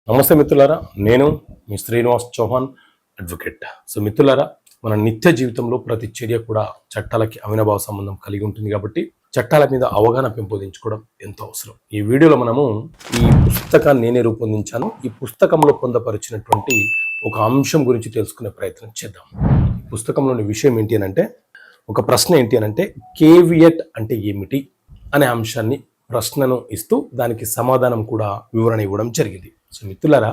నమస్తే మిత్రులారా, నేను మీ శ్రీనివాస్ చౌహాన్ అడ్వకేట్. సో మిత్రులారా, మన నిత్య జీవితంలో ప్రతి చర్య కూడా చట్టాలకి అవినాభావ సంబంధం కలిగి ఉంటుంది కాబట్టి చట్టాల మీద అవగాహన పెంపొందించుకోవడం ఎంతో అవసరం. ఈ వీడియోలో మనము ఈ పుస్తకాన్ని నేనే రూపొందించాను. ఈ పుస్తకంలో పొందపరిచినటువంటి ఒక అంశం గురించి తెలుసుకునే ప్రయత్నం చేద్దాం. ఈ పుస్తకంలోని విషయం ఏంటి అనంటే, ఒక ప్రశ్న ఏంటి అనంటే, కేవియట్ అంటే ఏమిటి అనే అంశాన్ని ప్రశ్నను ఇస్తూ దానికి సమాధానం కూడా వివరణ ఇవ్వడం జరిగింది. సో మిత్రులారా,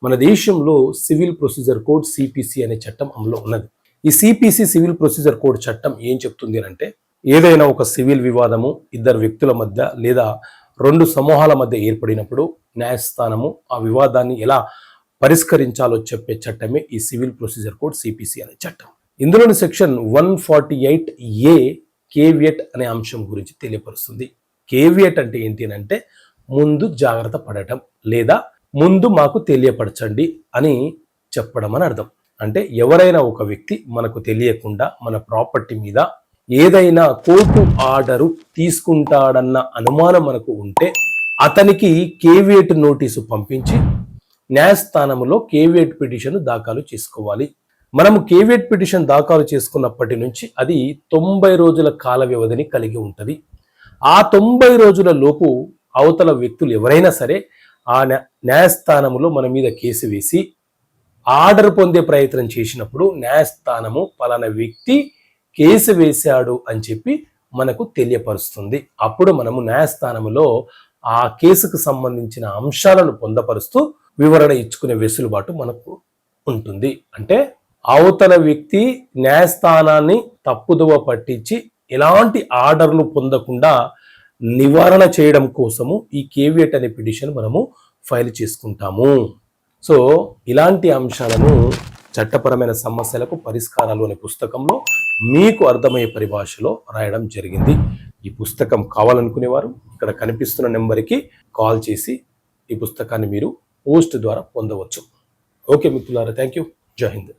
మన దేశంలో సివిల్ ప్రొసీజర్ కోడ్ సిపిసి అనే చట్టం అమలు ఉన్నది. ఈ సిపిసి సివిల్ ప్రొసీజర్ కోడ్ చట్టం ఏం చెప్తుంది అంటే, ఏదైనా ఒక సివిల్ వివాదము ఇద్దరు వ్యక్తుల మధ్య లేదా రెండు సమూహాల మధ్య ఏర్పడినప్పుడు న్యాయస్థానము ఆ వివాదాన్ని ఎలా పరిష్కరించాలో చెప్పే చట్టమే ఈ సివిల్ ప్రొసీజర్ కోడ్ సిపిసి అనే చట్టం. ఇందులోని సెక్షన్ 148A కేవియట్ అనే అంశం గురించి తెలియపరుస్తుంది. కేవియట్ అంటే ఏంటి అంటే, ముందు జాగ్రత్త పడటం లేదా ముందు మాకు తెలియపరచండి అని చెప్పడం అని అర్థం. అంటే ఎవరైనా ఒక వ్యక్తి మనకు తెలియకుండా మన ప్రాపర్టీ మీద ఏదైనా కోర్టు ఆర్డరు తీసుకుంటాడన్న అనుమానం మనకు ఉంటే అతనికి కేవియట్ నోటీసు పంపించి న్యాయస్థానంలో కేవియట్ పిటిషన్ దాఖలు చేసుకోవాలి. మనము కేవియట్ పిటిషన్ దాఖలు చేసుకున్నప్పటి నుంచి అది 90 రోజుల కాల వ్యవధిని కలిగి ఉంటుంది. ఆ 90 రోజుల లోపు అవతల వ్యక్తులు ఎవరైనా సరే ఆ న్యాయస్థానంలో మన మీద కేసు వేసి ఆర్డర్ పొందే ప్రయత్నం చేసినప్పుడు న్యాయస్థానము పలానా వ్యక్తి కేసు వేశాడు అని చెప్పి మనకు తెలియపరుస్తుంది. అప్పుడు మనము న్యాయస్థానంలో ఆ కేసుకు సంబంధించిన అంశాలను పొందపరుస్తూ వివరణ ఇచ్చుకునే వెసులుబాటు మనకు ఉంటుంది. అంటే అవతల వ్యక్తి న్యాయస్థానాన్ని తప్పుదోవ పట్టించి ఎలాంటి ఆర్డర్లు పొందకుండా నివారణ చేయడం కోసము ఈ కేవియట్ అనే పిటిషన్ మనము ఫైల్ చేసుకుంటాము. సో ఇలాంటి అంశాలను చట్టపరమైన సమస్యలకు పరిష్కారాలు అనే పుస్తకంలో మీకు అర్థమయ్యే పరిభాషలో రాయడం జరిగింది. ఈ పుస్తకం కావాలనుకునేవారు ఇక్కడ కనిపిస్తున్న నెంబర్కి కాల్ చేసి ఈ పుస్తకాన్ని మీరు పోస్ట్ ద్వారా పొందవచ్చు. ఓకే మిత్రులారా, థ్యాంక్ యూ. జై హింద్.